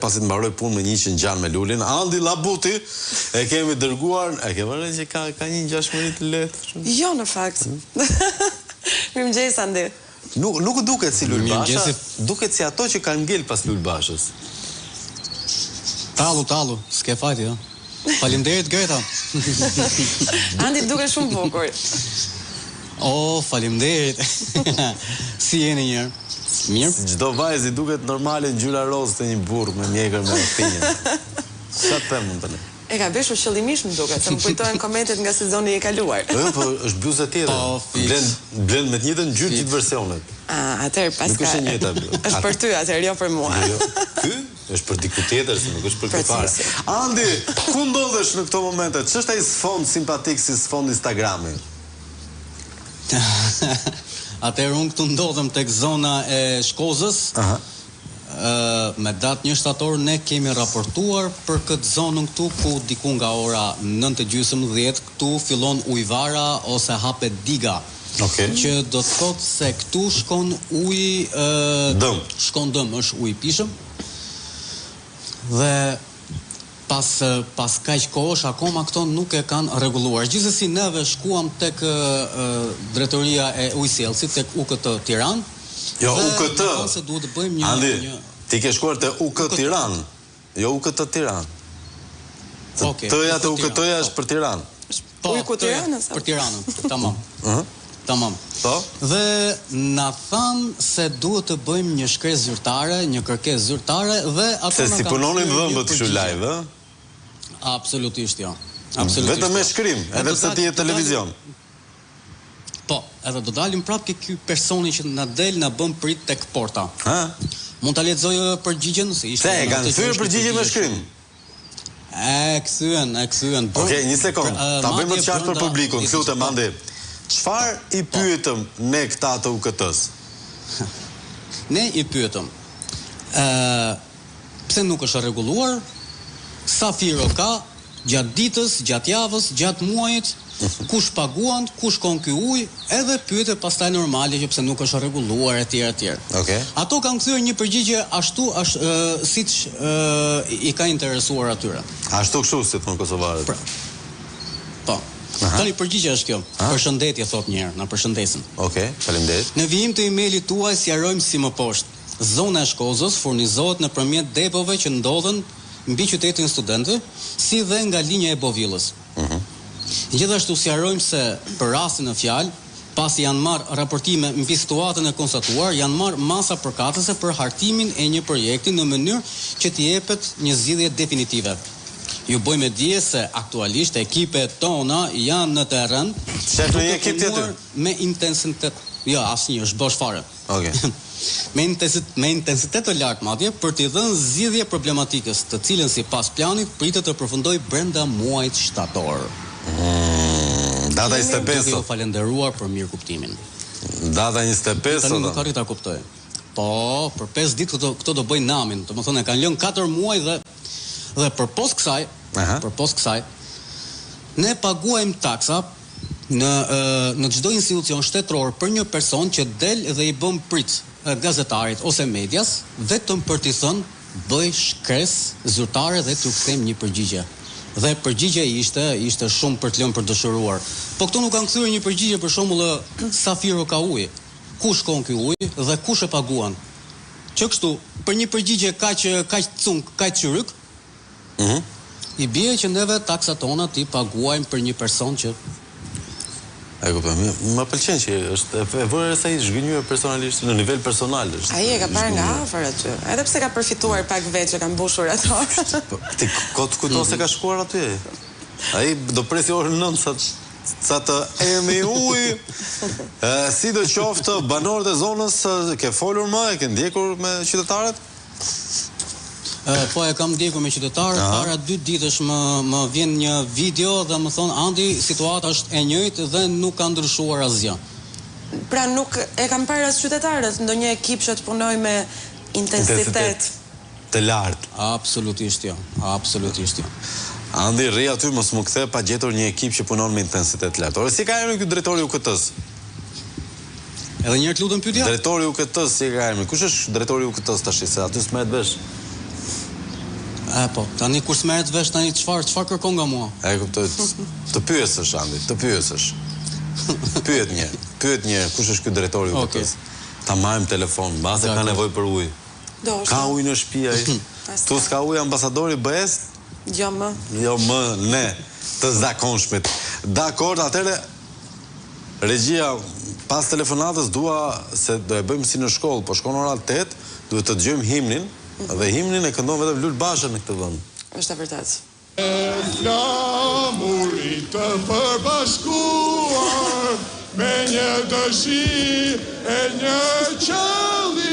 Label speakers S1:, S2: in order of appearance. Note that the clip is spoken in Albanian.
S1: pasi të mbaroj punë me një që ngjan me Lulin. Andi Labuti e kemi dërguar, e ke vënë që ka një ngjashmëri të lehtë.
S2: Jo, në fakt. Mirëmëngjes Andi.
S1: Nuk duket si Lul Basha, duket si ato që kanë ngel pas Lul Bashës.
S3: Tallu, s'ke fajti, jo. Faleminderit Greta.
S2: Andi duket shumë bukur.
S3: Oh, faleminderit. Si jeni njërë? Mirë?
S1: Çdo vajzë duket normale ngjyra rozë të një burr me mjekër me pinje. Sa të mund tani?
S2: E ka bëshur qëllimisht më duket, se më kujtojnë komentet nga sezoni i kaluar.
S1: Po, është bluzë tjetër. Blen me të njëjtën ngjyrë gjithë versionet.
S2: Atëherë pas
S1: ka. Nuk është e njëjta.
S2: Është për ty, atëherë jo për mua.
S1: Ky është për diku tjetër, se nuk është për këtë. Andi, ku ndodhesh në këto momente? Ç'është ai sfond simpatik si sfond Instagrami?
S3: Atëherë unë këtu ndodhem tek zona e Shkozës. Me datë 1 shtator ne kemi raportuar për këtë zonën këtu ku diku nga ora 9:30 këtu fillon ujvara ose hapet diga. Që do të thotë se këtu shkon uji
S1: dëm.
S3: Shkon dëm, është uji pishëm. Dhe pas kaq kohësh akoma këto nuk e kanë rregulluar. Gjithsesi neve shkuam tek drejtoria e ujësjellësit tek UKT Tiranë.
S1: Jo, UKT.
S3: Se duhet të bëjmë një
S1: Andi, ti ke shkuar te UKT Tiranë, jo UKT Tiranë. T-ja te UKT-ja është për Tiranë.
S2: UKT Tiranë
S3: për Tiranën, tamam. Tamam.
S1: Po.
S3: Dhe na thanë se duhet të bëjmë një shkresë zyrtare, një kërkesë zyrtare dhe ato
S1: se si punonin dhëmbët kështu live, ë?
S3: Absolutisht jo.
S1: Vetëm me shkrim, edhe pse ti je televizion.
S3: Po, edhe do dalim prapë ke ky personi që na del na bën prit tek porta. Mund ta lexoj përgjigjen se ishte.
S1: Se e kanë thyer përgjigjen me shkrim.
S3: E kthyen.
S1: Okej, një sekond. Ta bëjmë të qartë për publikun, lutem Andi. Çfarë i pyetëm ne këta të UKT-s?
S3: Ne i pyetëm pse nuk është rregulluar, sa firo ka gjatë ditës, gjatë javës, gjatë muajit, kush paguan, kush shkon ky ujë, edhe pyetje pastaj normale që pse nuk është rregulluar etj. Ato kanë kthyer një përgjigje ashtu siç i ka interesuar atyre.
S1: Ashtu kështu si thon kosovarët.
S3: Po. Tani përgjigja është kjo. Përshëndetje thot një herë, na përshëndesin.
S1: Okej, faleminderit.
S3: Në vijim të emailit tuaj sqarojmë si më poshtë. Zona e Shkozës furnizohet nëpërmjet depove që ndodhen mbi qytetin Studenti, si dhe nga linja e Bovillës. Gjithashtu sqarojmë se për rastin në fjalë, pasi janë marrë raportime mbi situatën e konstatuar, janë marrë masa përkatëse për hartimin e një projekti në mënyrë që t'i jepet një zgjidhje definitive. Ju bëjmë dije se aktualisht ekipet tona janë në terren.
S1: Shef në një ekip tjetër?
S3: Me intensitet. Jo, asnjë, është bosh fare.
S1: Okej.
S3: Me intensitet të lartë madje për t'i dhënë zgjidhje problematikës, të cilën sipas planit pritet të përfundoj brenda muajit shtator.
S1: Data 25.
S3: Ju falenderuar për mirë kuptimin.
S1: Data 25.
S3: Tani nuk arrit ta kuptoj. Po, për 5 ditë këto do bëjnë namin, domethënë kanë lënë 4 muaj dhe përpos kësaj, ne paguajmë taksa në çdo institucion shtetëror për një person që del dhe i bën prit gazetarit ose medias, vetëm për t'i thënë bëj shkresë zyrtare dhe t'u kthejmë një përgjigje. Dhe përgjigja ishte shumë për të lënë për dëshiruar. Po këto nuk kanë kthyer një përgjigje për shembull sa firo ka uji, ku shkon ky uji dhe kush e paguan. Që kështu, për një përgjigje kaq çyryk, i bie që neve taksat tona ti paguajmë për një person që
S1: më pëlqen që është e vërë sa i zhgënjur personalisht në nivel personal është.
S2: Ai e ka parë nga afër aty. Edhe pse ka përfituar pak vetë që kanë mbushur ato.
S1: Ti kot kujton se ka shkuar aty. Ai do presi orën 9 sa të emi uji. Sidoqoftë banorët e zonës ke folur më, e ke ndjekur me qytetarët?
S3: Po e kam ndjekur me qytetarët, para 2 ditësh më vjen një video dhe më thon Andi, situata është e njëjtë dhe nuk ka ndryshuar asgjë.
S2: Pra nuk e kam parë as qytetarët, ndonjë ekip që të punoj me intensitet
S1: të lartë.
S3: Absolutisht jo.
S1: Andi, rri aty mos më kthe pa gjetur një ekip që punon me intensitet të lartë. Ore, si ka emrin ky drejtori i UKT-s?
S3: Edhe një herë të lutem pyetja.
S1: Drejtori i UKT-s si ka emrin? Kush është drejtori i UKT-s tash se aty s'merret vesh?
S3: Po, tani kur s'merret vesh tani çfarë kërkon nga mua?
S1: E kuptoj. Të pyesësh Andi, të pyesësh. Pyet një, kush është ky drejtori i UTK-s? Ta marrim telefon, mbase ka nevojë për ujë. Ka ujë në shtëpi ai. Tu s'ka ujë ambasadori BE-s?
S2: Jo më,
S1: ne, të zakonshmit. Dakor, atëre regjia pas telefonatës dua se do e bëjmë si në shkollë, po shkon ora 8, duhet të dëgjojmë himnin, dhe himnin e këndon vetëm Lul Basha në këtë vend.
S2: Është e vërtetë.
S4: Flamurit të përbashkuar me një dëshirë e një qëllim.